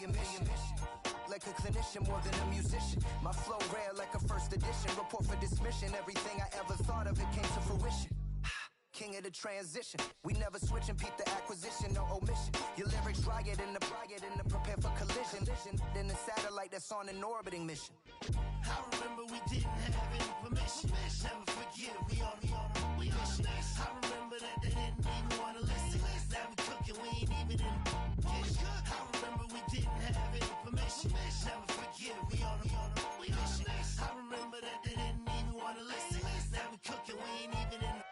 mission. Like a clinician more than a musician. My flow rare like a first edition. Report for dismission. Everything I ever thought of, it came to fruition. King of the transition. We never switch and peep the acquisition, no omission. Your lyrics riot in the prepare for collision. Then the satellite that's on an orbiting mission. I remember we didn't have any permission. Never forget, we on a mission. I remember that they didn't even want to listen. Now we cooking, we ain't even in the kitchen. I remember we didn't have any permission. Never forget, we on a mission. I remember that they didn't even want to listen. Now we cooking, we ain't even in the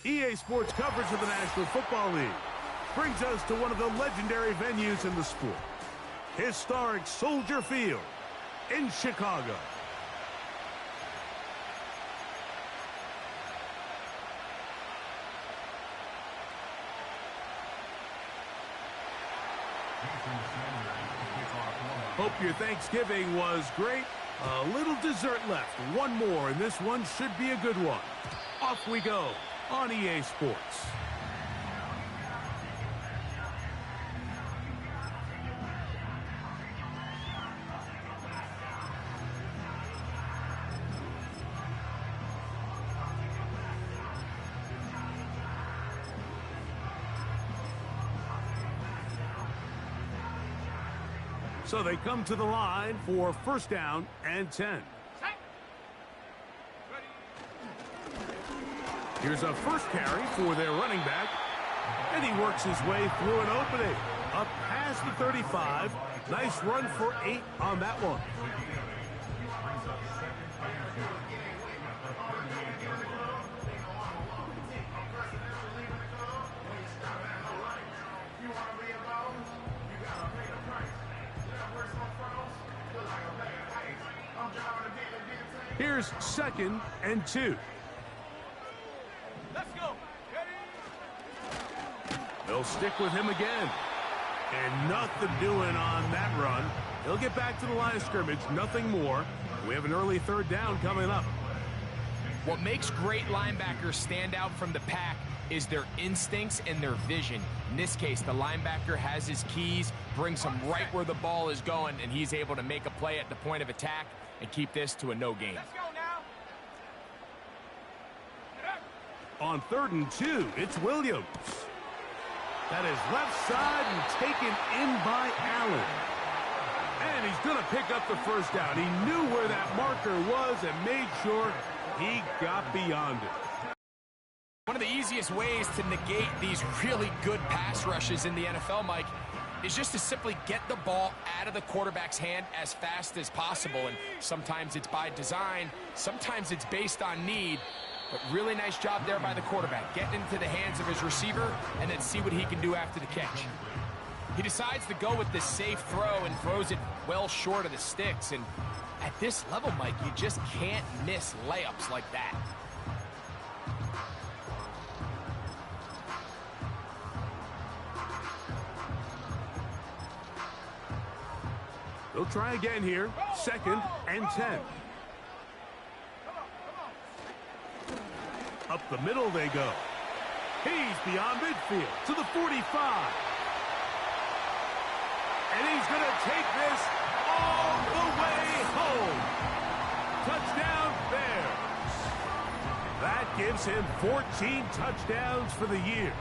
EA Sports coverage of the National Football League brings us to one of the legendary venues in the sport, historic Soldier Field in Chicago. Hope your Thanksgiving was great. A little dessert left. One more, and this one should be a good one. Off we go on EA Sports. So they come to the line for first down and 10. Here's a first carry for their running back. And he works his way through an opening. Up past the 35. Nice run for 8 on that one. Here's 2nd and 2. Let's go. They'll stick with him again. And nothing doing on that run. He'll get back to the line of scrimmage, nothing more. We have an early third down coming up. What makes great linebackers stand out from the pack is their instincts and their vision. In this case, the linebacker has his keys, brings him right where the ball is going, and he's able to make a play at the point of attack and keep this to a no gain. Let's go now. On 3rd and 2, it's Williams. That is left side and taken in by Allen. And he's going to pick up the first down. He knew where that marker was and made sure he got beyond it. One of the easiest ways to negate these really good pass rushes in the NFL, Mike, is just to simply get the ball out of the quarterback's hand as fast as possible. And sometimes it's by design, sometimes it's based on need. But really nice job there by the quarterback, getting into the hands of his receiver and then see what he can do after the catch. He decides to go with the safe throw and throws it well short of the sticks. And at this level, Mike, you just can't miss layups like that. They'll try again here. 2nd and 10. Up the middle they go. He's beyond midfield to the 45. And he's going to take this all the way home. Touchdown Bears. That gives him 14 touchdowns for the year.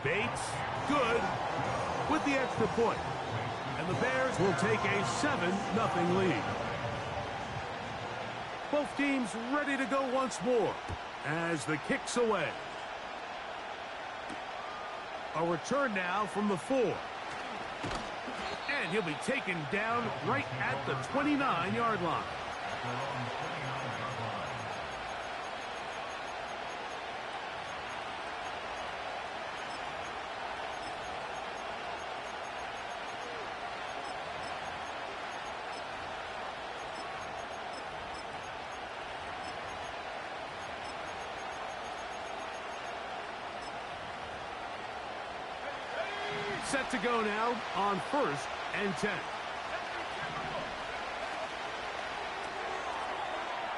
Bates, good, with the extra point. And the Bears will take a 7-0 lead. Both teams ready to go once more as the kick's away. A return now from the 4. And he'll be taken down right at the 29-yard line. Set to go now on 1st and 10.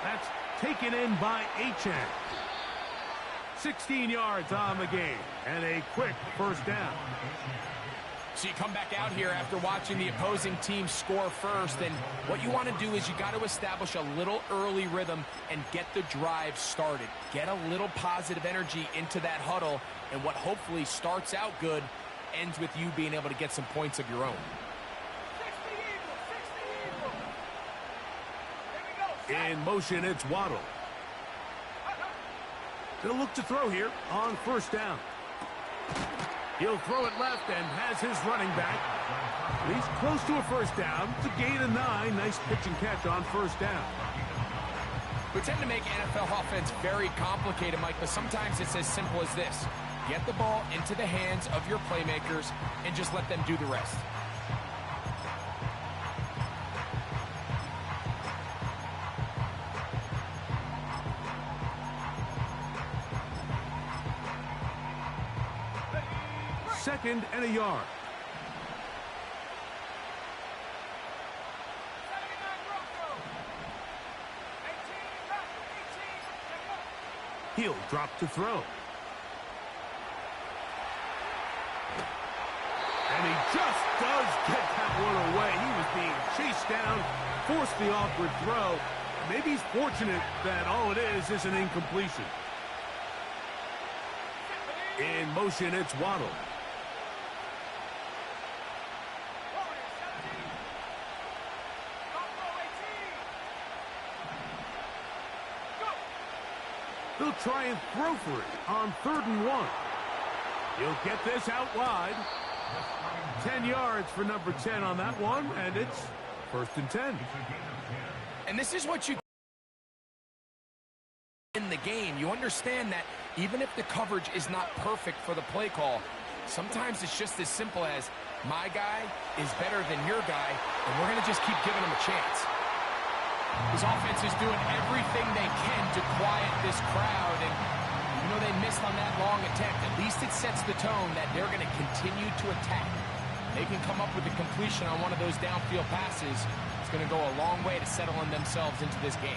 That's taken in by Achan. 16 yards on the game, and a quick first down. So you come back out here after watching the opposing team score first, and what you want to do is you got to establish a little early rhythm and get the drive started. Get a little positive energy into that huddle, and what hopefully starts out good ends with you being able to get some points of your own. In motion, it's Waddle. He'll look to throw here on first down. He'll throw it left and has his running back. He's close to a first down. It's a gain of 9. Nice pitch and catch on first down. We tend to make NFL offense very complicated, Mike, but sometimes it's as simple as this. Get the ball into the hands of your playmakers and just let them do the rest. Second and a yard. He'll drop to throw. And he just does get that one away. He was being chased down, forced the awkward throw. Maybe he's fortunate that all it is an incompletion. In motion, it's Waddle. He'll try and throw for it on 3rd and 1. He'll get this out wide. 10 yards for number 10 on that one, and it's 1st and 10. And this is what you in the game. You understand that even if the coverage is not perfect for the play call, sometimes it's just as simple as my guy is better than your guy, and we're going to just keep giving him a chance. His offense is doing everything they can to quiet this crowd, and you know they missed on that long attempt. At least it sets the tone that they're going to continue to attack. They can come up with a completion on one of those downfield passes. It's going to go a long way to settling themselves into this game.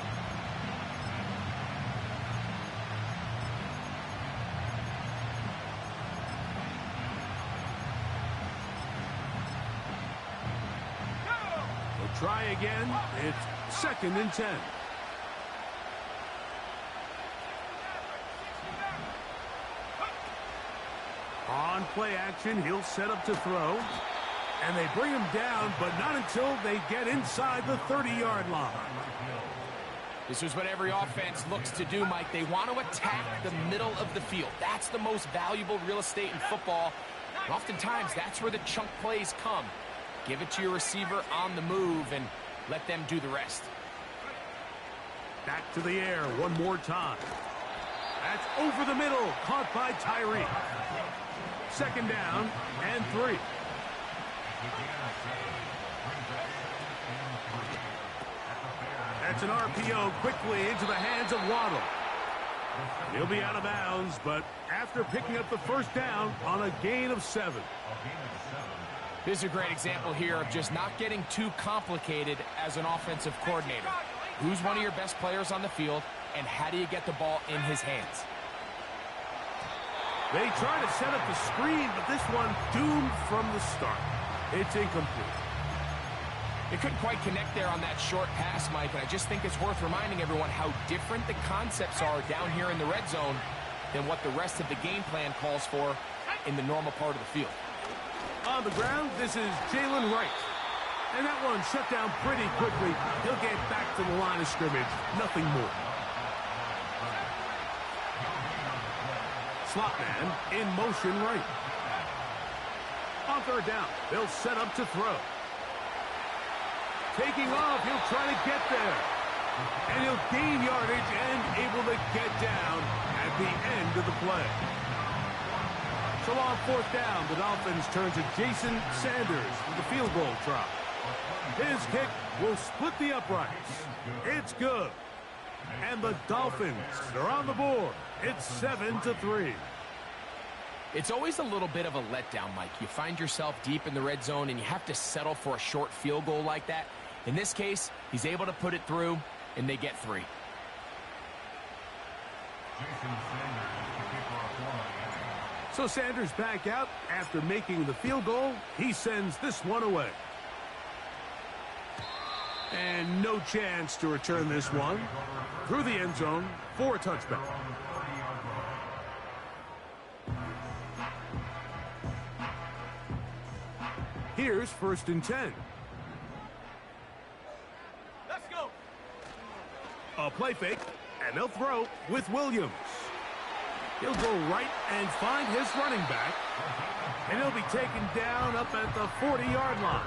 They'll try again. It's 2nd and 10. On play action, he'll set up to throw. And they bring him down, but not until they get inside the 30-yard line. This is what every offense looks to do, Mike. They want to attack the middle of the field. That's the most valuable real estate in football. And oftentimes, that's where the chunk plays come. Give it to your receiver on the move and let them do the rest. Back to the air one more time. That's over the middle, caught by Tyree. 2nd down and 3. That's an RPO quickly into the hands of Waddle. He'll be out of bounds, but after picking up the first down on a gain of 7. This is a great example here of just not getting too complicated as an offensive coordinator. Who's one of your best players on the field, and how do you get the ball in his hands? They try to set up the screen, but this one doomed from the start. It's incomplete. They couldn't quite connect there on that short pass, Mike, and I just think it's worth reminding everyone how different the concepts are down here in the red zone than what the rest of the game plan calls for in the normal part of the field. On the ground, this is Jalen Wright. And that one shut down pretty quickly. He'll get back to the line of scrimmage. Nothing more. Slot man in motion right. On 3rd down, they'll set up to throw. Taking off, he'll try to get there. And he'll gain yardage and able to get down at the end of the play. So on 4th down, the Dolphins turn to Jason Sanders with the field goal try. His kick will split the uprights. It's good. And the Dolphins are on the board. It's 7-3. It's always a little bit of a letdown, Mike. You find yourself deep in the red zone and you have to settle for a short field goal like that. In this case, he's able to put it through, and they get 3. So Sanders back out after making the field goal. He sends this one away. And no chance to return this one through the end zone for a touchback. Here's 1st and 10. Let's go. A play fake, and they'll throw with Williams. He'll go right and find his running back, and he'll be taken down up at the 40-yard line.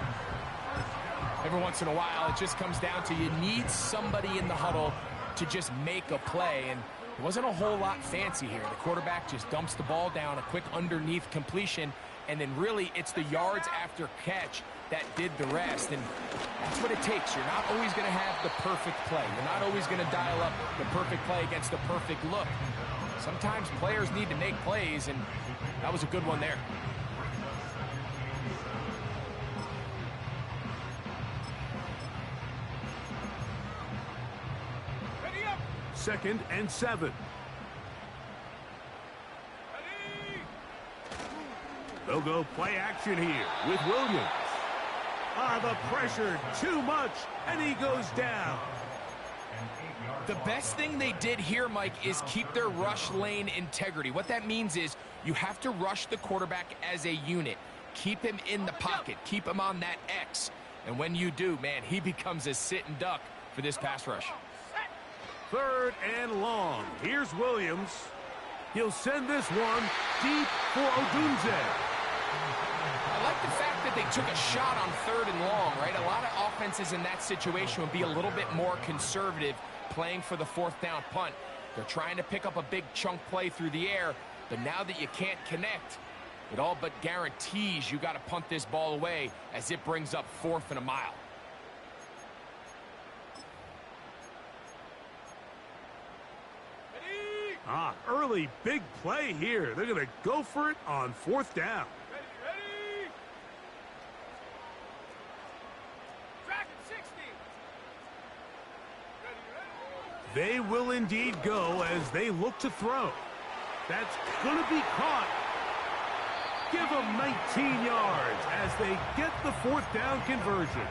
Every once in a while, it just comes down to you need somebody in the huddle to just make a play, and it wasn't a whole lot fancy here. The quarterback just dumps the ball down, a quick underneath completion, and then really it's the yards after catch that did the rest, and that's what it takes. You're not always going to have the perfect play. You're not always going to dial up the perfect play against the perfect look. Sometimes players need to make plays, and that was a good one there. Ready up. 2nd and 7. Ready. They'll go play action here with Williams. The pressure too much, and he goes down. The best thing they did here, Mike, is keep their rush lane integrity. What that means is you have to rush the quarterback as a unit. Keep him in the pocket. Keep him on that X. And when you do, man, he becomes a sit and duck for this pass rush. 3rd and long. Here's Williams. He'll send this one deep for Odunze. I like the fact that they took a shot on 3rd and long, right? A lot of offenses in that situation would be a little bit more conservative, playing for the 4th down punt. They're trying to pick up a big chunk play through the air, but now that you can't connect, it all but guarantees you got to punt this ball away as it brings up 4th and a mile. Early big play here. They're going to go for it on 4th down. Ready. Track at 60. Ready. They will indeed go as they look to throw. That's going to be caught. Give them 19 yards as they get the 4th down conversion.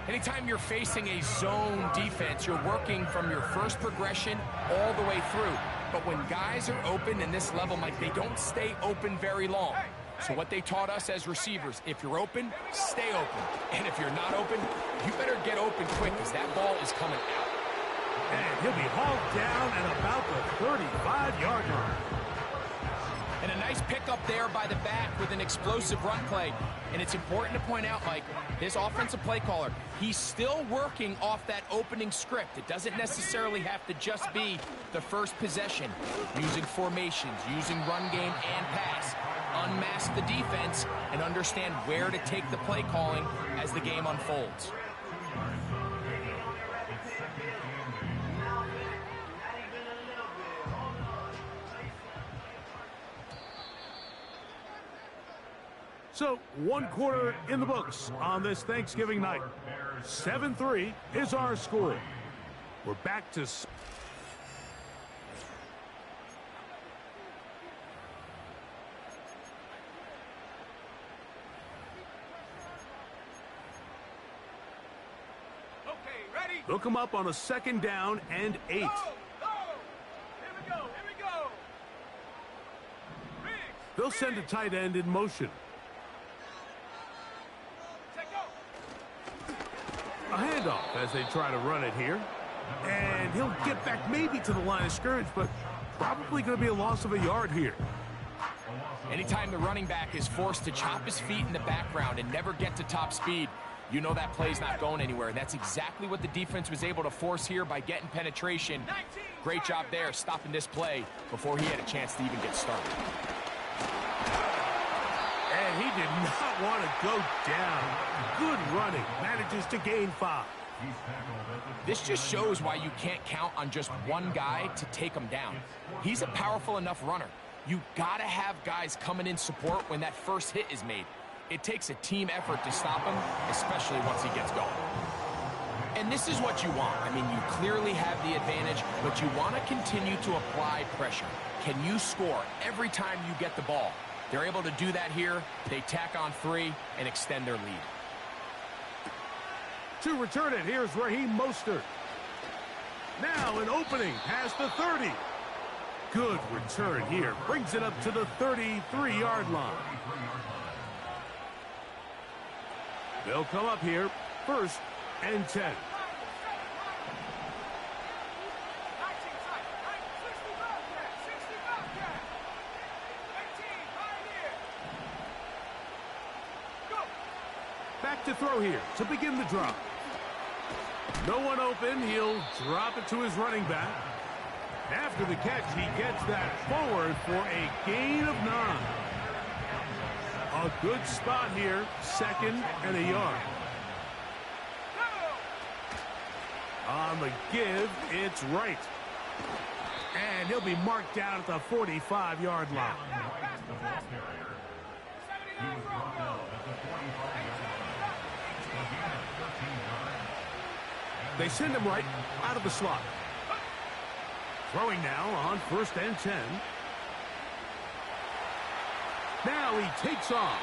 Anytime you're facing a zone defense, you're working from your first progression all the way through. But when guys are open in this level, Mike, they don't stay open very long. So what they taught us as receivers, if you're open, stay open. And if you're not open, you better get open quick because that ball is coming out. And he'll be hauled down at about the 35-yard line. And a nice pickup there by the back with an explosive run play. And it's important to point out, Mike, this offensive play caller, he's still working off that opening script. It doesn't necessarily have to just be the first possession. Using formations, using run game and pass. Unmask the defense and understand where to take the play calling as the game unfolds. So, 1 quarter in the books on this Thanksgiving night. 7-3 is our score. We're back to... Okay, ready. They'll come up on a 2nd down and 8. Go. Here we go. Riggs. They'll send a tight end in motion. A handoff as they try to run it here. And he'll get back maybe to the line of scrimmage, but probably going to be a loss of a yard here. Anytime the running back is forced to chop his feet in the background and never get to top speed, you know that play's not going anywhere. And that's exactly what the defense was able to force here by getting penetration. Great job there stopping this play before he had a chance to even get started. And he did not want to go down. Good running. Manages to gain 5. This just shows why you can't count on just one guy to take him down. He's a powerful enough runner. You got to have guys coming in support when that first hit is made. It takes a team effort to stop him, especially once he gets going. And this is what you want. I mean, you clearly have the advantage, but you want to continue to apply pressure. Can you score every time you get the ball? They're able to do that here. They tack on 3 and extend their lead. To return it, here's Raheem Mostert. Now an opening past the 30. Good return here. Brings it up to the 33-yard line. They'll come up here, 1st and 10. Back to throw here to begin the drop. No one open. He'll drop it to his running back. After the catch, he gets that forward for a gain of 9. A good spot here, 2nd and a yard. On the give, it's right. And he'll be marked down at the 45-yard line. They send him right out of the slot. Throwing now on 1st and 10. Now he takes off.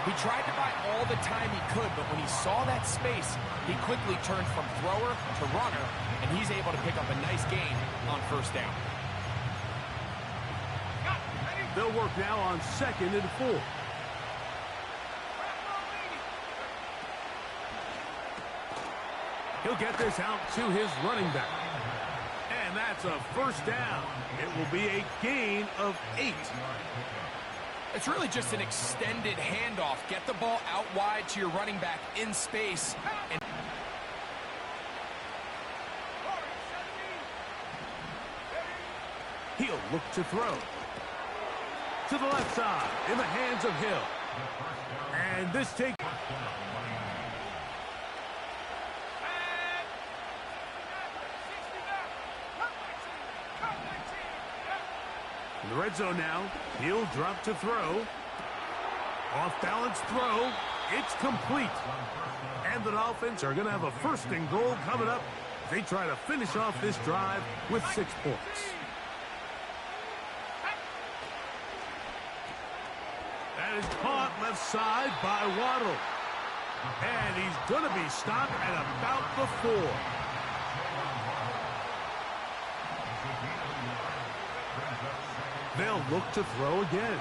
He tried to buy all the time he could, but when he saw that space, he quickly turned from thrower to runner, and he's able to pick up a nice gain on 1st down. They'll work now on 2nd and 4. He'll get this out to his running back. And that's a 1st down. It will be a gain of 8. It's really just an extended handoff. Get the ball out wide to your running back in space. And he'll look to throw. To the left side, in the hands of Hill. And this takes... In the red zone now, he'll drop to throw. Off-balance throw. It's complete. And the Dolphins are going to have a 1st and goal coming up. They try to finish off this drive with 6 points. That is caught left side by Waddle. And he's going to be stopped at about the 4. They'll look to throw again.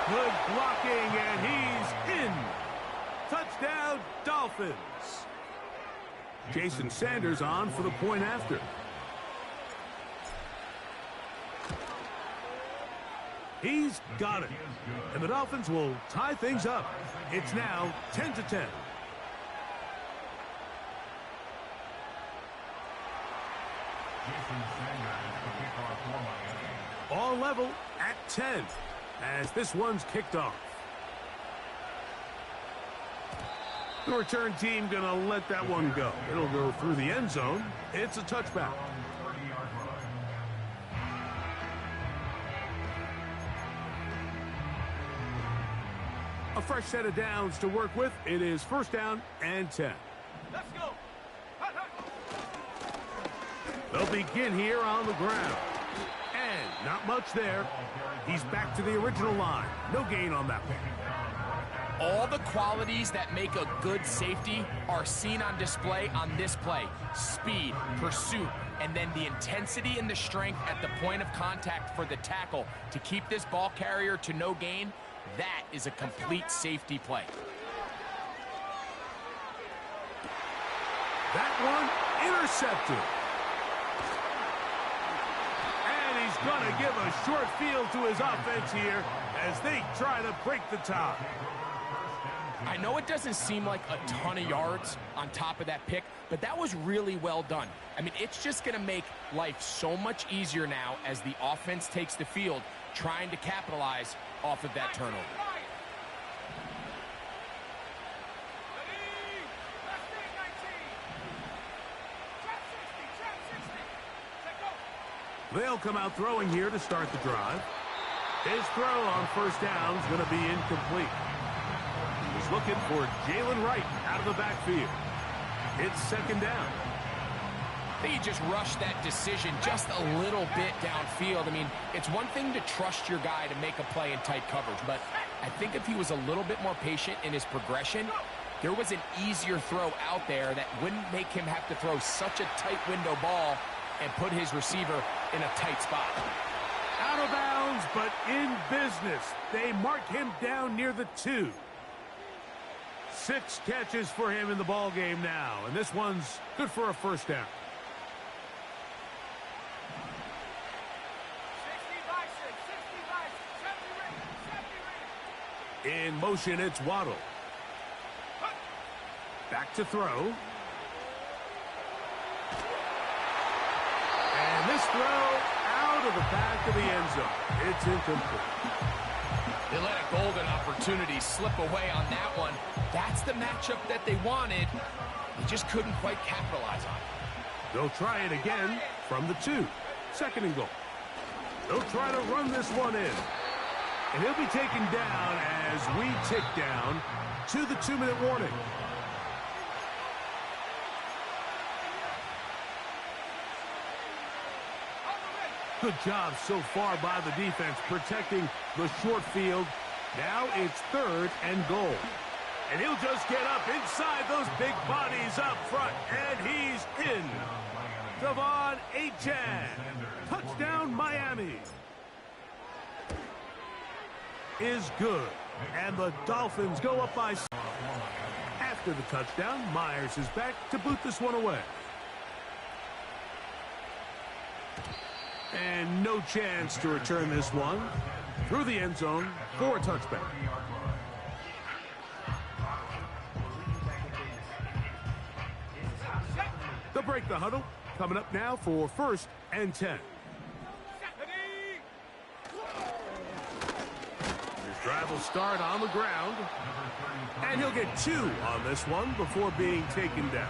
Good blocking, and he's in. Touchdown, Dolphins. Jason Sanders on for the point after. He's got it. And the Dolphins will tie things up. It's now 10-10. All level at 10 as this one's kicked off. The return team going to let that one go. It'll go through the end zone. It's a touchback. A fresh set of downs to work with. It is 1st down and 10. Let's go. They'll begin here on the ground. And not much there. He's back to the original line. No gain on that one. All the qualities that make a good safety are seen on display on this play. Speed, pursuit, and then the intensity and the strength at the point of contact for the tackle to keep this ball carrier to no gain. That is a complete safety play. That one intercepted. And he's going to give a short field to his offense here as they try to break the tie. I know it doesn't seem like a ton of yards on top of that pick, but that was really well done. I mean, it's just going to make life so much easier now as the offense takes the field, trying to capitalize off of that turnover. They'll come out throwing here to start the drive. His throw on 1st down is going to be incomplete. He's looking for Jalen Wright out of the backfield. It's second down. I think he just rushed that decision just a little bit downfield. I mean, it's one thing to trust your guy to make a play in tight coverage, but I think if he was a little bit more patient in his progression, there was an easier throw out there that wouldn't make him have to throw such a tight window ball and put his receiver in a tight spot. Out of bounds, but in business. They mark him down near the 2. 6 catches for him in the ball game now, and this one's good for a first down. 60 by 6, 60 by 6, 70 ready. In motion, it's Waddle. Back to throw. And this throw out of the back of the end zone. It's incomplete. They let a golden opportunity slip away on that one. That's the matchup that they wanted. They just couldn't quite capitalize on it. They'll try it again from the 2. Second and goal. They'll try to run this one in. And he'll be taken down as we tick down to the 2-minute warning. Good job so far by the defense protecting the short field. Now it's 3rd and goal. And he'll just get up inside those big bodies up front. And he's in. Devon Achane. Touchdown, Miami. Is good. And the Dolphins go up by 6. After the touchdown, Myers is back to boot this one away. And no chance to return this one through the end zone for a touchback. They'll break the huddle. Coming up now for 1st and 10. His drive will start on the ground. And he'll get 2 on this one before being taken down.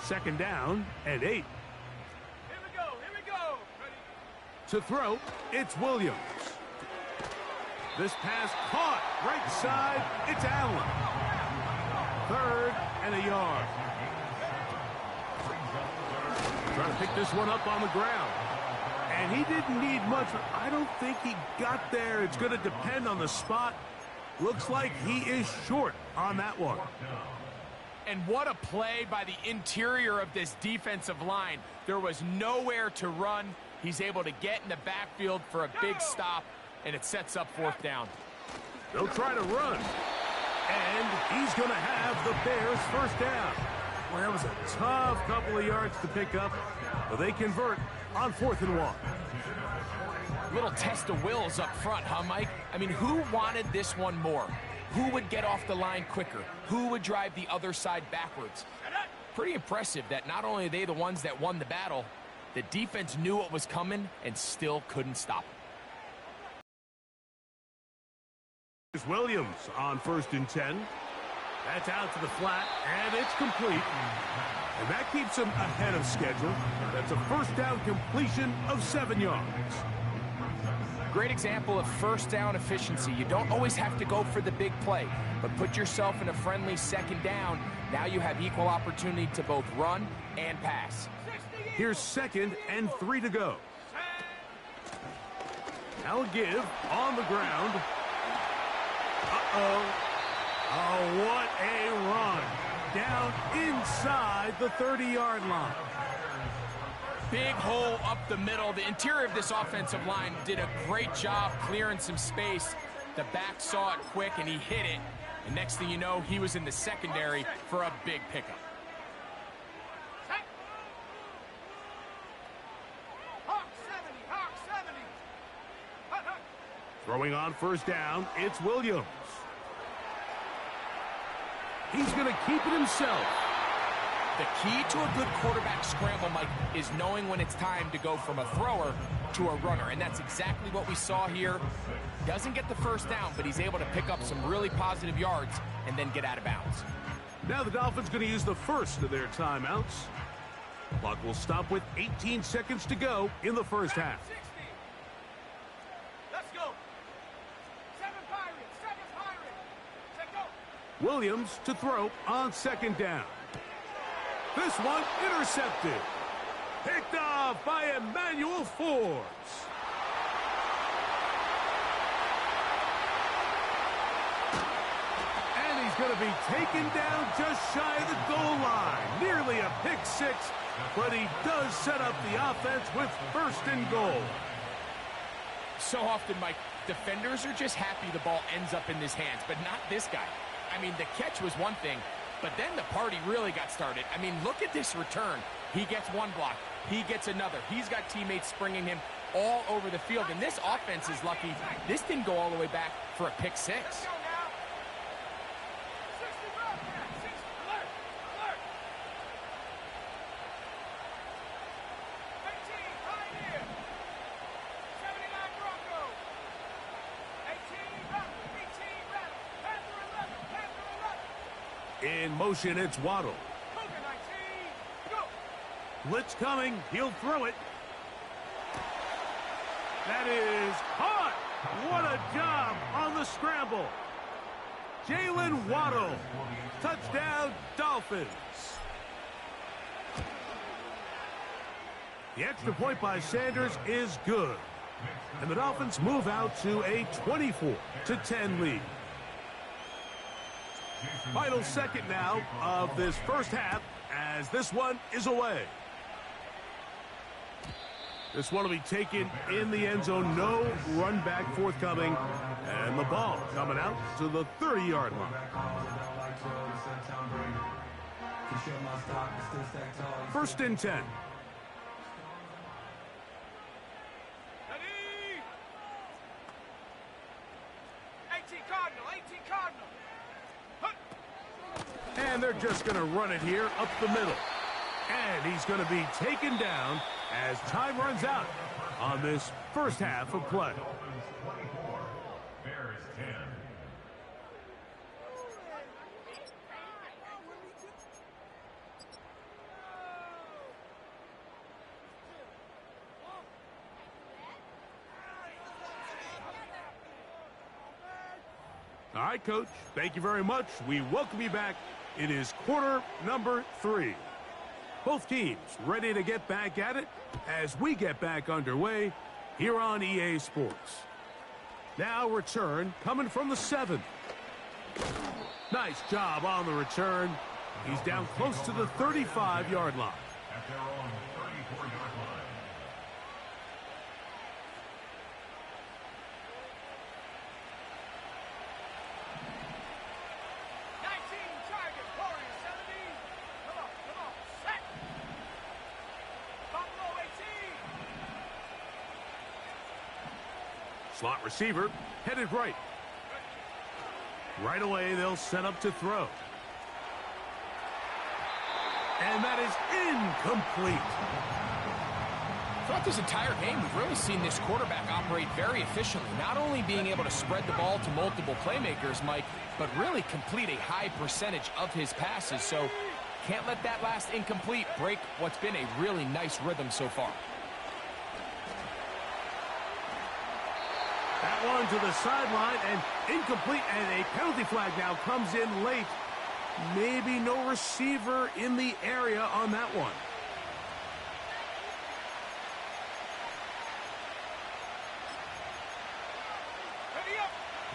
Second down and 8. Here we go, here we go. Ready. To throw, it's Williams. This pass caught right side, it's Allen. 3rd and a yard. Trying to pick this one up on the ground. And he didn't need much. I don't think he got there. It's going to depend on the spot. Looks like he is short on that one. And what a play by the interior of this defensive line. There was nowhere to run. He's able to get in the backfield for a big stop, and it sets up 4th down. They'll try to run. And he's going to have the Bears' first down. Well, that was a tough couple of yards to pick up, but they convert on 4th and 1. Little test of wills up front, huh, Mike? I mean, who wanted this one more? Who would get off the line quicker? Who would drive the other side backwards? Pretty impressive that not only are they the ones that won the battle, the defense knew what was coming and still couldn't stop it. Here's Williams on 1st and 10. That's out to the flat, and it's complete. And that keeps him ahead of schedule. That's a first down completion of 7 yards. Great example of first down efficiency. You don't always have to go for the big play, but put yourself in a friendly second down. Now you have equal opportunity to both run and pass. Here's 2nd and 3 to go. Now a give on the ground. Uh-oh. Oh, what a run. Down inside the 30-yard line. Big hole up the middle. The interior of this offensive line did a great job clearing some space. The back saw it quick, and he hit it. And next thing you know, he was in the secondary for a big pickup. Hawk 70, Hawk 70. Hut, hut. Throwing on first down, it's Williams. He's going to keep it himself. The key to a good quarterback scramble, Mike, is knowing when it's time to go from a thrower to a runner, and that's exactly what we saw here. Doesn't get the first down, but he's able to pick up some really positive yards and then get out of bounds. Now the Dolphins going to use the first of their timeouts. Clock will stop with 18 seconds to go in the first half. 60. Let's go. 7 Pirates. 7 Pirates. Set go. Williams to throw on second down. This one intercepted. Picked off by Emmanuel Forbes. And he's going to be taken down just shy of the goal line. Nearly a pick six, but he does set up the offense with first and goal. So often, Mike, defenders are just happy the ball ends up in his hands, but not this guy. I mean, the catch was one thing, but then the party really got started. I mean, look at this return. He gets one block. He gets another. He's got teammates springing him all over the field, and this offense is lucky. This didn't go all the way back for a pick six. Let's go now. 60 Bobcat. 60. Alert. Alert. 18 Pioneer. 79 Bronco. 18 Rattle. 18 Rattle. Panther 11. Panther 11. In motion, it's Waddle. Cougar 19. Go. Blitz coming. He'll throw it. That is caught. What a job on the scramble. Jalen Waddle. Touchdown, Dolphins. The extra point by Sanders is good. And the Dolphins move out to a 24-10 lead. Final second now of this first half as this one is away. This one will be taken in the end zone. No run back forthcoming. And the ball coming out to the 30-yard line. First and 10. Ready? 18 Cardinal. 18 Cardinal. Huh. And they're just going to run it here up the middle. And he's going to be taken down as time runs out on this first half of play. All right, Coach. Thank you very much. We welcome you back. It is quarter number 3. Both teams ready to get back at it as we get back underway here on EA Sports. Now return coming from the 7. Nice job on the return. He's down close to the 35-yard line. At their own 34-yard line. Slot receiver headed right. Right away, they'll set up to throw. And that is incomplete. Throughout this entire game, we've really seen this quarterback operate very efficiently, not only being able to spread the ball to multiple playmakers, Mike, but really complete a high percentage of his passes. So can't let that last incomplete break what's been a really nice rhythm so far. That one to the sideline and incomplete, and a penalty flag now comes in late. Maybe no receiver in the area on that one.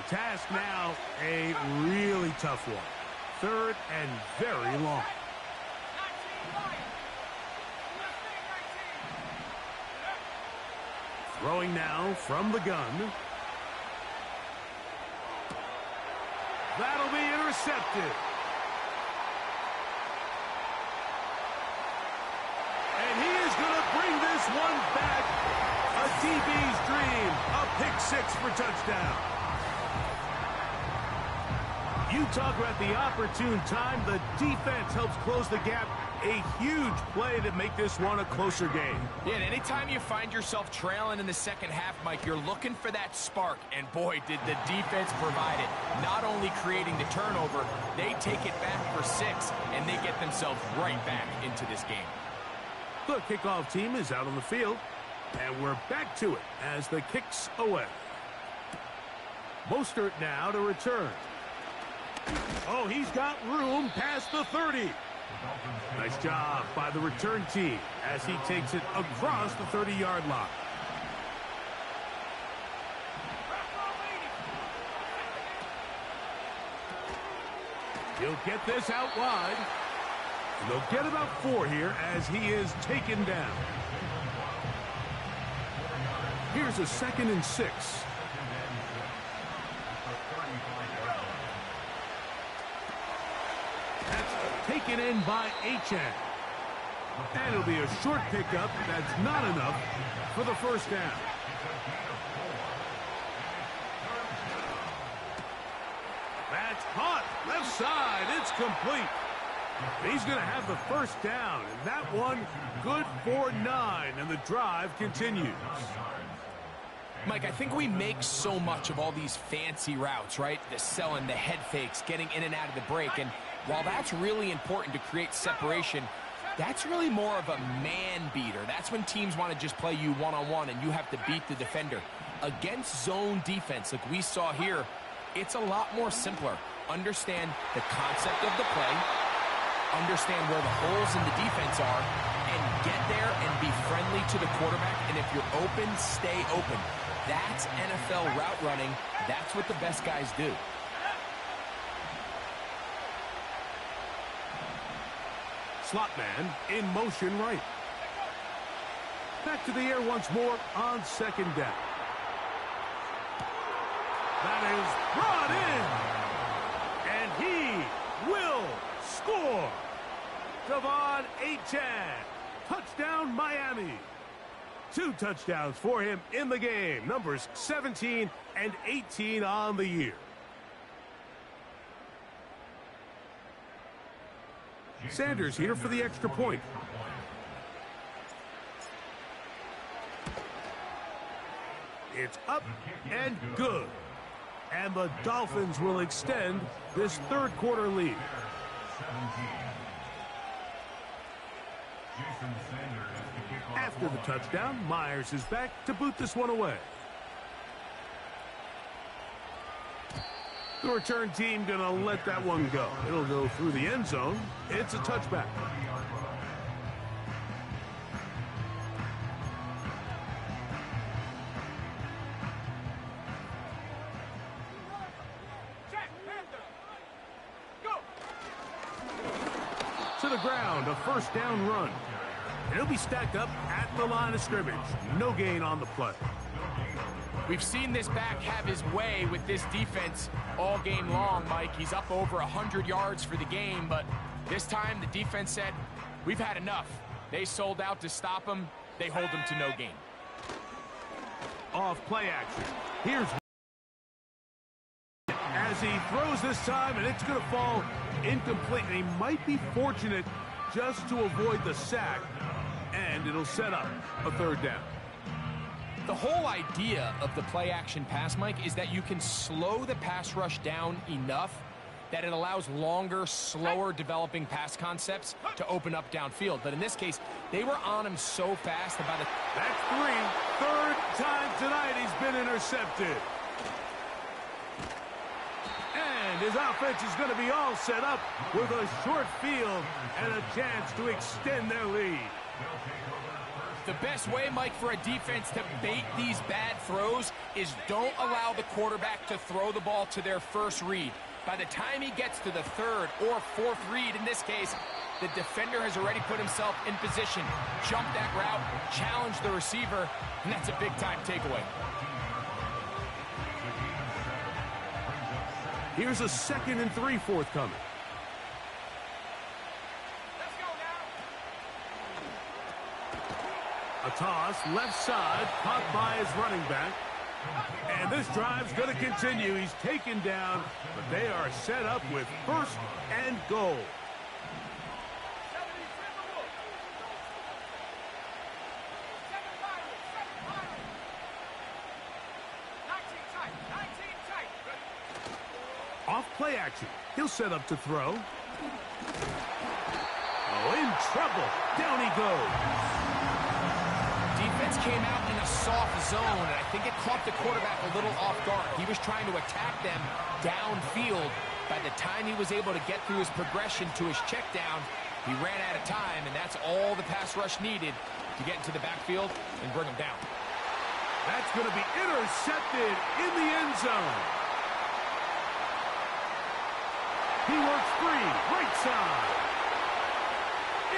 The task now, a really tough one. 3rd and very long. Throwing now from the gun. That'll be intercepted. And he is going to bring this one back. A DB's dream. A pick 6 for touchdown. You talk about the opportune time. The defense helps close the gap. A huge play to make this one a closer game. Yeah, and anytime you find yourself trailing in the second half, Mike, you're looking for that spark. And boy, did the defense provide it. Not only creating the turnover, they take it back for 6, and they get themselves right back into this game. The kickoff team is out on the field, and we're back to it as the kick's away. Mostert now to return. Oh, he's got room past the 30. Nice job by the return team as he takes it across the 30-yard line. He'll get this out wide. And they'll get about 4 here as he is taken down. Here's a 2nd and 6. That's taken in by Achane. And it'll be a short pickup. That's not enough for the first down. That's caught. Left side. It's complete. He's going to have the first down, and that one good for 9, and the drive continues. Mike, I think we make so much of all these fancy routes, right? The selling, the head fakes, getting in and out of the break, and while that's really important to create separation, that's really more of a man beater. That's when teams want to just play you one-on-one, and you have to beat the defender. Against zone defense, like we saw here, it's a lot more simpler. Understand the concept of the play, understand where the holes in the defense are, and get there and be friendly to the quarterback. And if you're open, stay open. That's NFL route running. That's what the best guys do. Slot man in motion right. Back to the air once more on 2nd down. That is brought in. And he will score. Devon Achane. Touchdown, Miami. 2 touchdowns for him in the game. Numbers 17 and 18 on the year. Sanders here for the extra point. It's up and good. And the Dolphins will extend this 3rd quarter lead. After the touchdown, Myers is back to boot this one away. The return team gonna let that one go. It'll go through the end zone. It's a touchback. To the ground, a first down run. And he'll be stacked up at the line of scrimmage. No gain on the play. We've seen this back have his way with this defense all game long, Mike. He's up over 100 yards for the game, but this time the defense said, we've had enough. They sold out to stop him. They hold him to no gain. Off play action. Here's as he throws this time, and it's going to fall incomplete. And he might be fortunate just to avoid the sack, and it'll set up a 3rd down. The whole idea of the play-action pass, Mike, is that you can slow the pass rush down enough that it allows longer, slower developing pass concepts to open up downfield. But in this case, they were on him so fast that by the... That's 3rd time tonight he's been intercepted. And his offense is going to be all set up with a short field and a chance to extend their lead. The best way, Mike, for a defense to bait these bad throws is don't allow the quarterback to throw the ball to their first read. By the time he gets to the 3rd or 4th read, in this case, the defender has already put himself in position, jumped that route, challenged the receiver, and that's a big-time takeaway. Here's a 2nd and 3 forthcoming. A toss, left side, caught by his running back. And this drive's going to continue. He's taken down, but they are set up with 1st and goal. Off play action. He'll set up to throw. Oh, in trouble. Down he goes. Defense came out in a soft zone, and I think it caught the quarterback a little off guard. He was trying to attack them downfield. By the time he was able to get through his progression to his check down, he ran out of time, and that's all the pass rush needed to get into the backfield and bring him down. That's going to be intercepted in the end zone. He works free, right side.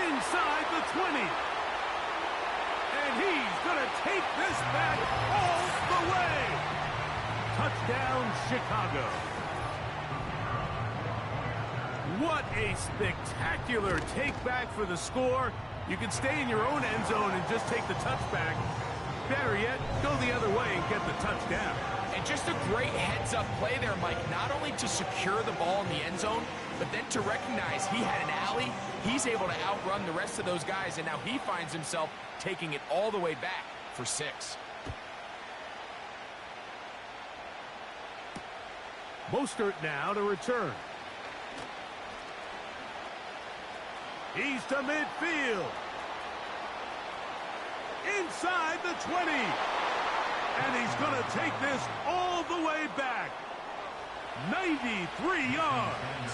Inside the 20. And he's going to take this back all the way. Touchdown, Chicago. What a spectacular take back for the score. You can stay in your own end zone and just take the touchback. Better yet, go the other way and get the touchdown. And just a great heads-up play there, Mike. Not only to secure the ball in the end zone, but then to recognize he had an alley. He's able to outrun the rest of those guys, and now he finds himself taking it all the way back for 6. Mostert now to return. He's to midfield. Inside the 20. And he's going to take this all the way back. 93 yards.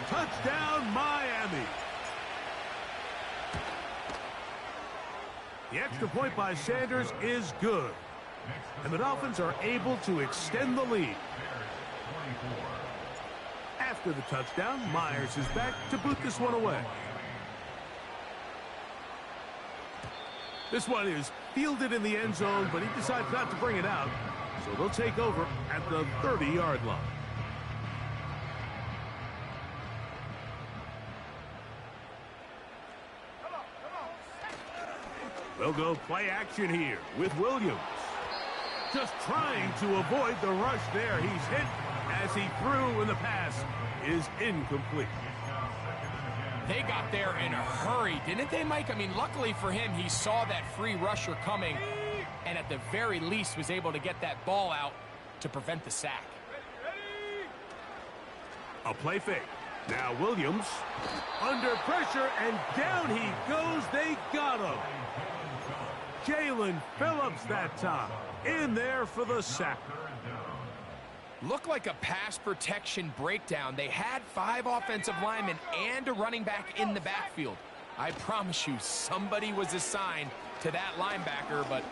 Touchdown, Miami. The extra point by Sanders is good. And the Dolphins are able to extend the lead. After the touchdown, Myers is back to boot this one away. This one is fielded in the end zone, but he decides not to bring it out. So they'll take over at the 30-yard line. We'll go play action here with Williams. Just trying to avoid the rush there. He's hit as he threw, and the pass is incomplete. They got there in a hurry, didn't they, Mike? I mean, luckily for him, he saw that free rusher coming, and at the very least was able to get that ball out to prevent the sack. A play fake. Now Williams under pressure, and down he goes. They got him. Jalen Phillips that time in there for the sack. Looked like a pass protection breakdown. They had 5 offensive linemen and a running back in the backfield. I promise you, somebody was assigned to that linebacker, but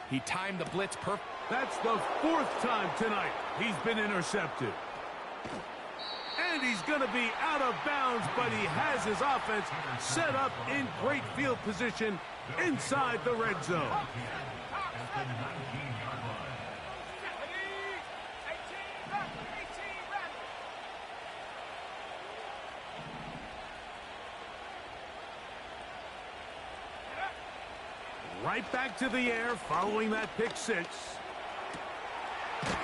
he timed the blitz perfect. That's the 4th time tonight he's been intercepted. And he's going to be out of bounds, but he has his offense set up in great field position inside the red zone. Right back to the air following that pick 6.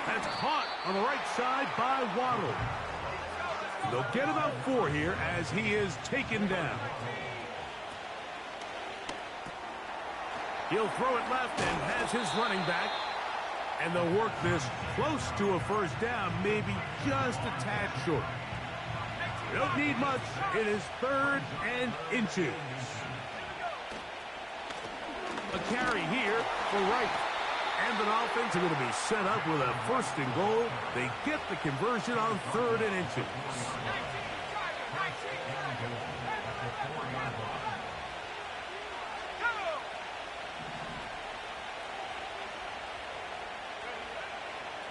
That's caught on the right side by Waddle. They'll get about 4 here as he is taken down. He'll throw it left and has his running back. And they'll work this close to a first down, maybe just a tad short. Don't need much. It is 3rd and inches. A carry here for Wright. And the Dolphins are going to be set up with a 1st and goal. They get the conversion on 3rd and inches.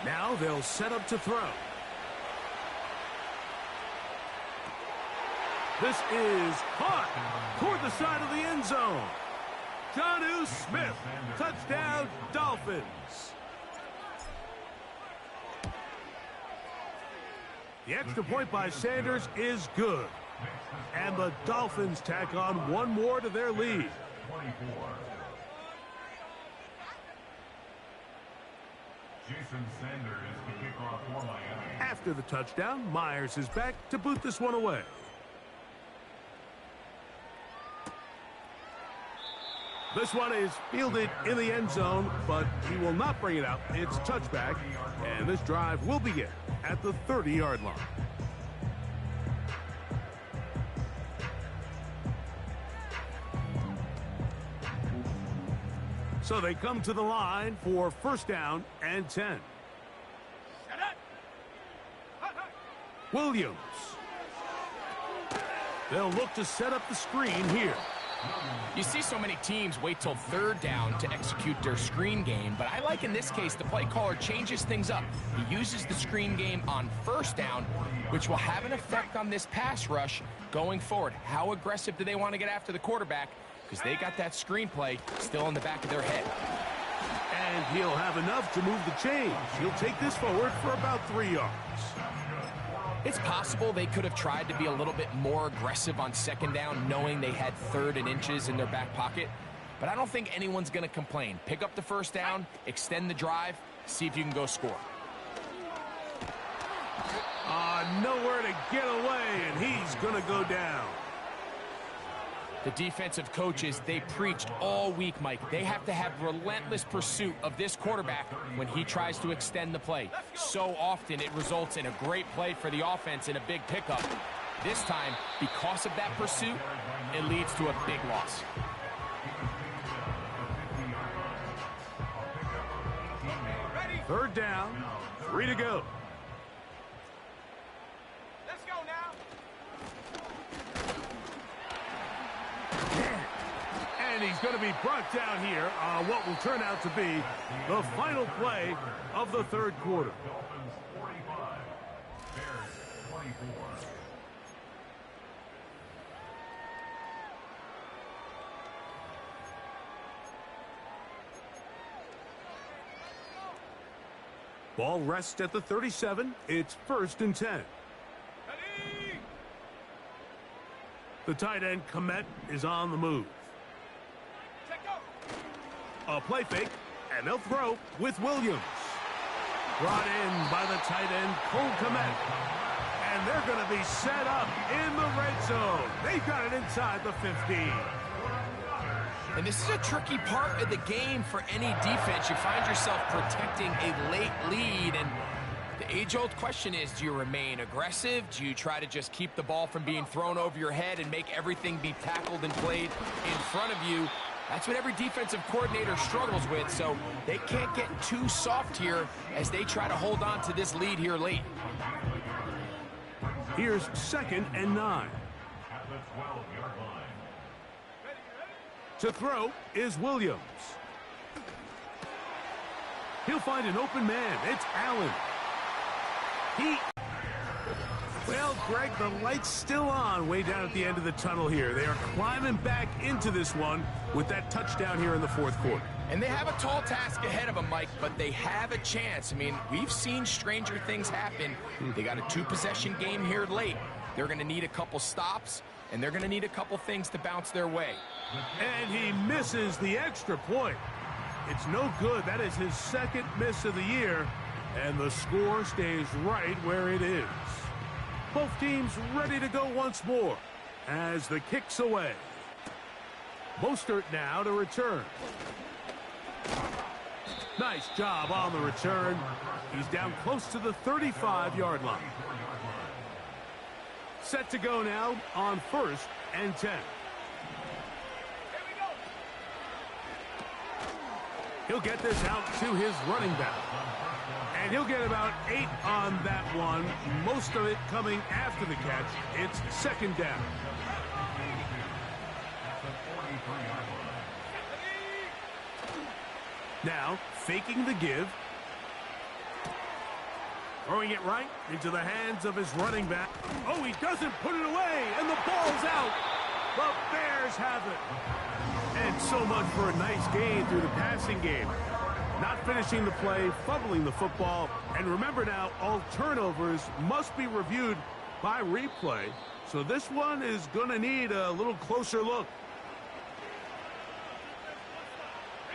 Now they'll set up to throw. This is caught toward the side of the end zone. Jonnu Smith, touchdown, Dolphins. The extra point by Sanders is good. And the Dolphins tack on 1 more to their lead. After the touchdown, Myers is back to boot this one away. This one is fielded in the end zone, but he will not bring it out. It's a touchback, and this drive will begin at the 30-yard line. So they come to the line for first down and 10. Williams. They'll look to set up the screen here. You see so many teams wait till third down to execute their screen game, but I like in this case the play caller changes things up. He uses the screen game on first down, which will have an effect on this pass rush going forward. How aggressive do they want to get after the quarterback? Because they got that screenplay still in the back of their head. And he'll have enough to move the chains. He'll take this forward for about 3 yards. It's possible they could have tried to be a little bit more aggressive on second down, knowing they had 3rd and inches in their back pocket. But I don't think anyone's going to complain. Pick up the first down, extend the drive, see if you can go score. Nowhere to get away, and he's going to go down. The defensive coaches, they preached all week, Mike. They have to have relentless pursuit of this quarterback when he tries to extend the play. So often it results in a great play for the offense and a big pickup. This time, because of that pursuit, it leads to a big loss. Third down, 3 to go. Let's go now. And he's going to be brought down here on what will turn out to be the final play of the third quarter. Dolphins 45, Bears 24. Ball rests at the 37. It's 1st and 10. Ready? The tight end, Komet, is on the move. Check go. A play fake, and they'll throw with Williams. Brought in by the tight end, Cole Komet. And they're going to be set up in the red zone. They've got it inside the 15. And this is a tricky part of the game for any defense. You find yourself protecting a late lead, and the age-old question is, do you remain aggressive? Do you try to just keep the ball from being thrown over your head and make everything be tackled and played in front of you? That's what every defensive coordinator struggles with, so they can't get too soft here as they try to hold on to this lead here late. Here's 2nd and 9. At the 12-yard line. To throw is Williams. He'll find an open man. It's Allen. Well, Greg, the light's still on way down at the end of the tunnel here. They are climbing back into this one with that touchdown here in the 4th quarter. And they have a tall task ahead of them, Mike, but they have a chance. I mean, we've seen stranger things happen. They got a 2-possession game here late. They're going to need a couple stops, and they're going to need a couple things to bounce their way. And he misses the extra point. It's no good. That is his 2nd miss of the year, and the score stays right where it is. Both teams ready to go once more as the kick's away. Mostert now to return. Nice job on the return. He's down close to the 35-yard line. Set to go now on 1st and 10. He'll get this out to his running back. And he'll get about 8 on that one, most of it coming after the catch. It's 2nd down. Now, faking the give. Throwing it right into the hands of his running back. Oh, he doesn't put it away, and the ball's out. The Bears have it. And so much for a nice gain through the passing game. Not finishing the play, fumbling the football. And remember now, all turnovers must be reviewed by replay. So this one is going to need a little closer look.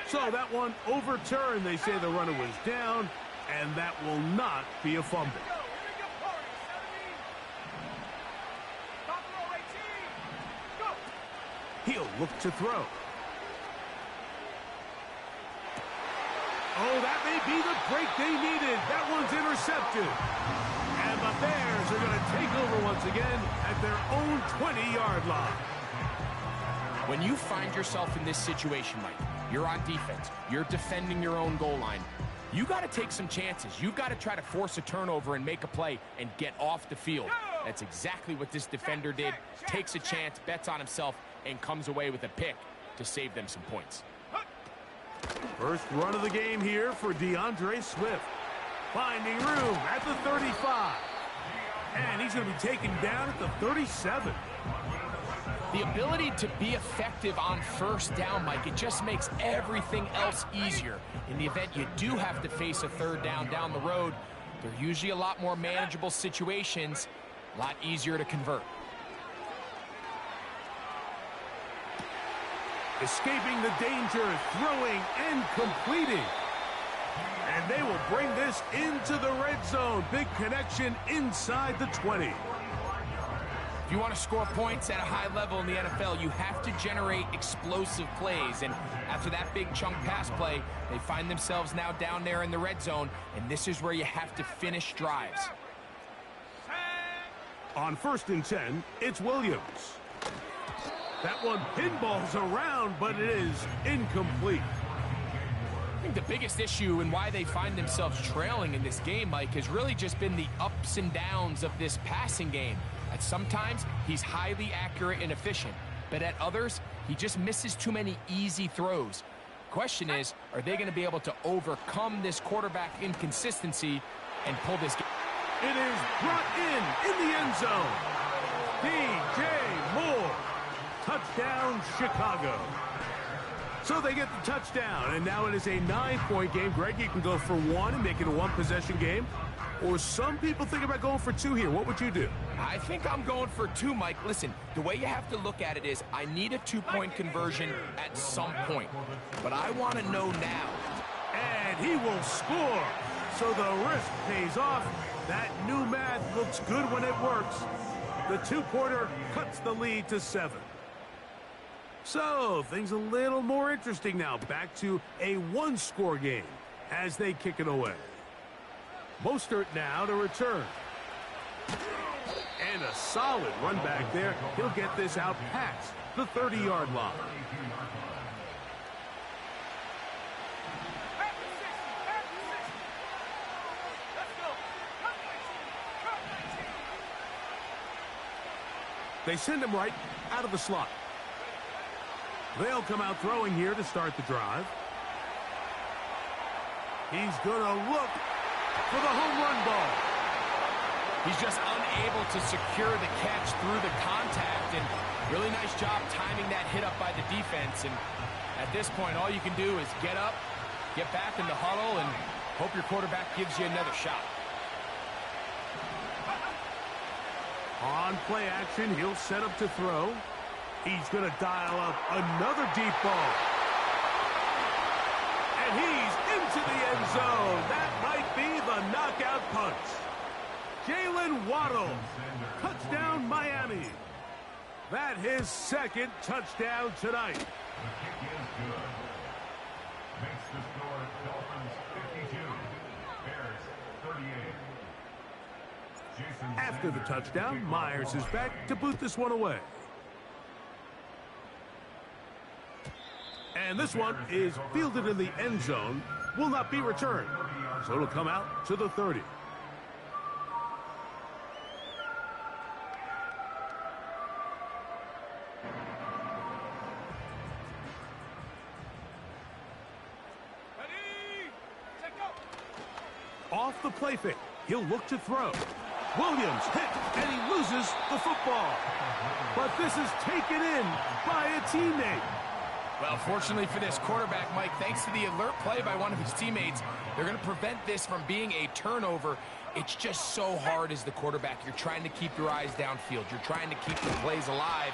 So that one overturned. They say the runner was down, and that will not be a fumble. He'll look to throw. Oh, that may be the break they needed. That one's intercepted. And the Bears are going to take over once again at their own 20-yard line. When you find yourself in this situation, Mike, You're on defense. You're defending your own goal line. You got to take some chances. You've got to try to force a turnover and make a play and get off the field. That's exactly what this defender did. Takes a chance, bets on himself, and comes away with a pick to save them some points. First run of the game here for DeAndre Swift. Finding room at the 35. And he's going to be taken down at the 37. The ability to be effective on first down, Mike, it just makes everything else easier. In the event you do have to face a third down the road, they're usually a lot more manageable situations, a lot easier to convert. Escaping the danger, throwing and completing. And they will bring this into the red zone. Big connection inside the 20. If you want to score points at a high level in the NFL, you have to generate explosive plays. And after that big chunk pass play, they find themselves now down there in the red zone. And this is where you have to finish drives. On 1st and 10, it's Williams. That one pinballs around, but it is incomplete. I think the biggest issue and why they find themselves trailing in this game, Mike, has really just been the ups and downs of this passing game. At sometimes, he's highly accurate and efficient, but at others, he just misses too many easy throws. Question is, are they going to be able to overcome this quarterback inconsistency and pull this game? It is brought in the end zone. DJ Moore. Touchdown, Chicago. So they get the touchdown, and now it is a 9-point game. Greg, you can go for one and make it a one-possession game. Or some people think about going for two here. What would you do? I think I'm going for two, Mike. Listen, the way you have to look at it is I need a two-point conversion at some point. But I want to know now. And he will score. So the risk pays off. That new math looks good when it works. The two-pointer cuts the lead to 7. So things a little more interesting now. Back to a one-score game as they kick it away. Mostert now to return. And a solid run back there. He'll get this out past the 30-yard line. They send him right out of the slot. They'll come out throwing here to start the drive. He's going to look for the home run ball. He's just unable to secure the catch through the contact, and really nice job timing that hit up by the defense. And at this point, all you can do is get up, get back in the huddle, and hope your quarterback gives you another shot. On play action, he'll set up to throw. He's going to dial up another deep ball. And he's into the end zone. That might be the knockout punch. Jalen Waddle. Touchdown, Miami. That his second touchdown tonight. The kick is good. Makes the score Dolphins 52, Bears 38. Jason After the Sanders touchdown, Myers is back to boot this one away. And this one is fielded in the end zone, will not be returned. So it'll come out to the 30. Off the play fake, he'll look to throw. Williams hit, and he loses the football. But this is taken in by a teammate. Well, fortunately for this quarterback, Mike, thanks to the alert play by one of his teammates, they're going to prevent this from being a turnover. It's just so hard as the quarterback. You're trying to keep your eyes downfield. You're trying to keep the plays alive.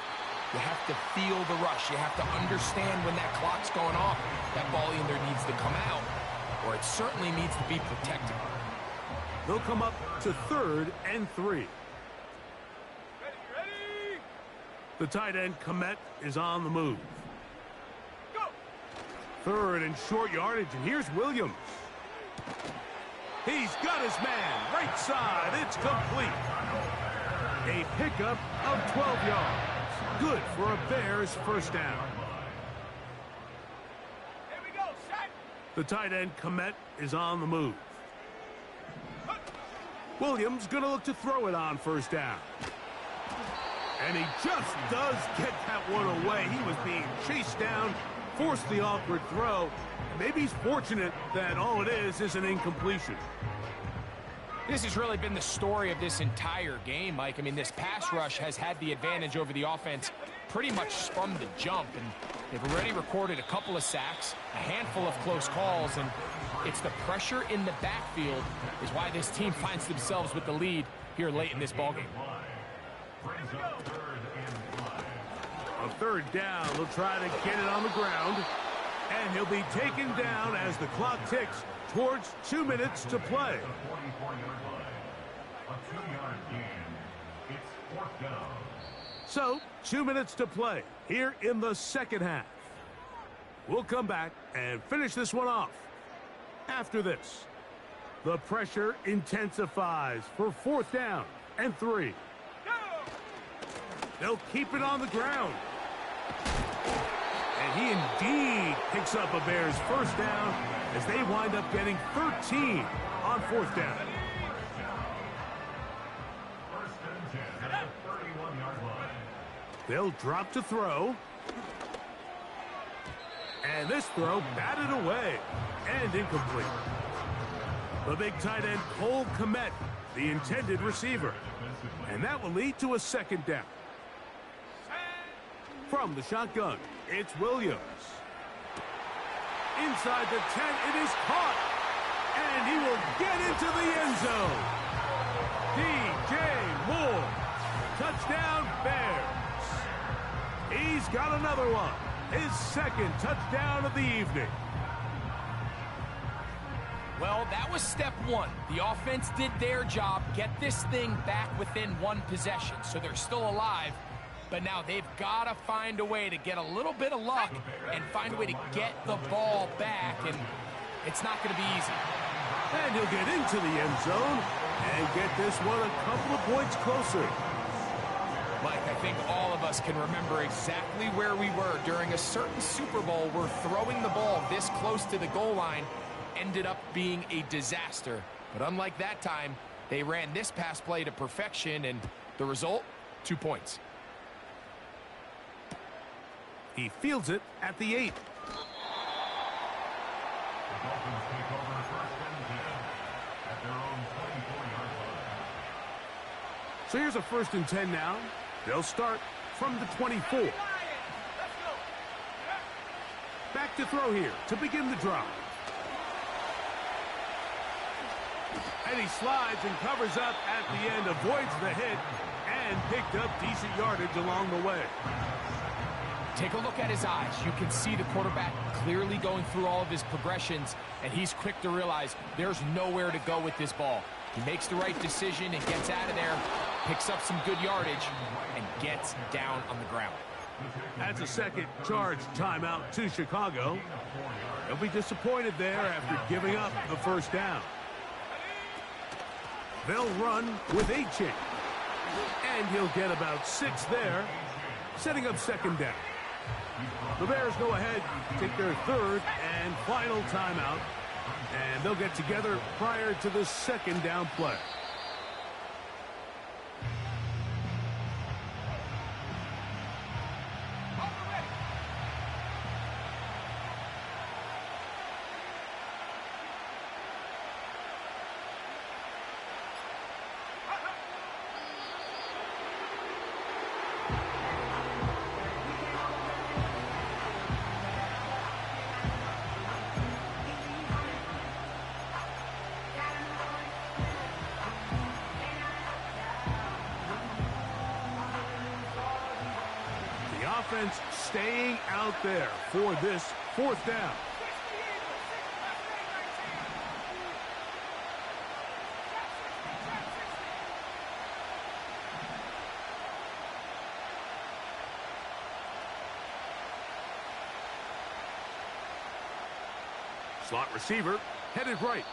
You have to feel the rush. You have to understand when that clock's going off. That ball either needs to come out, or it certainly needs to be protected. They'll come up to 3rd and 3. Ready? The tight end, Komet, is on the move. Go! 3rd and short yardage, and here's Williams. He's got his man, right side, it's complete. A pickup of 12 yards. Good for a Bears first down. The tight end, Komet, is on the move. Williams going to look to throw it on first down. And he just does get that one away. He was being chased down, forced the awkward throw. Maybe he's fortunate that all it is an incompletion. This has really been the story of this entire game, Mike. I mean, this pass rush has had the advantage over the offense pretty much from the jump. And they've already recorded a couple of sacks, a handful of close calls, and it's the pressure in the backfield is why this team finds themselves with the lead here late in this ballgame. On third down, they'll try to get it on the ground. And he'll be taken down as the clock ticks towards 2 minutes to play. So, 2 minutes to play here in the second half. We'll come back and finish this one off. After this, the pressure intensifies for 4th down and 3. They'll keep it on the ground. And he indeed picks up a Bears first down as they wind up getting 13 on 4th down. They'll drop to throw. And this throw batted away and incomplete. The big tight end, Cole Komet, the intended receiver. And that will lead to a 2nd down. From the shotgun, it's Williams. Inside the 10, it is caught. And he will get into the end zone. DJ Moore. Touchdown, Bears. He's got another one. His 2nd touchdown of the evening. Well, that was step 1. The offense did their job, get this thing back within 1 possession, so they're still alive. But now they've got to find a way to get a little bit of luck and find a way to get the ball back, and it's not going to be easy. And he'll get into the end zone and get this one a couple of points closer. Mike, I think all of us can remember exactly where we were during a certain Super Bowl where throwing the ball this close to the goal line ended up being a disaster. But unlike that time, they ran this pass play to perfection, and the result, 2 points. He fields it at the 8. So here's a 1st and 10 now. They'll start from the 24. Back to throw here to begin the drive. And he slides and covers up at the end, avoids the hit, and picked up decent yardage along the way. Take a look at his eyes. You can see the quarterback clearly going through all of his progressions, and he's quick to realize there's nowhere to go with this ball. He makes the right decision and gets out of there, picks up some good yardage, and gets down on the ground. That's a 2nd charge timeout to Chicago. They'll be disappointed there after giving up the 1st down. They'll run with H-Chain. And he'll get about 6 there, setting up 2nd down. The Bears go ahead, take their 3rd and final timeout, and they'll get together prior to the 2nd down play. Offense staying out there for this 4th down. Slot receiver headed right.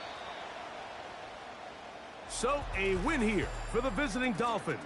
So a win here for the visiting Dolphins.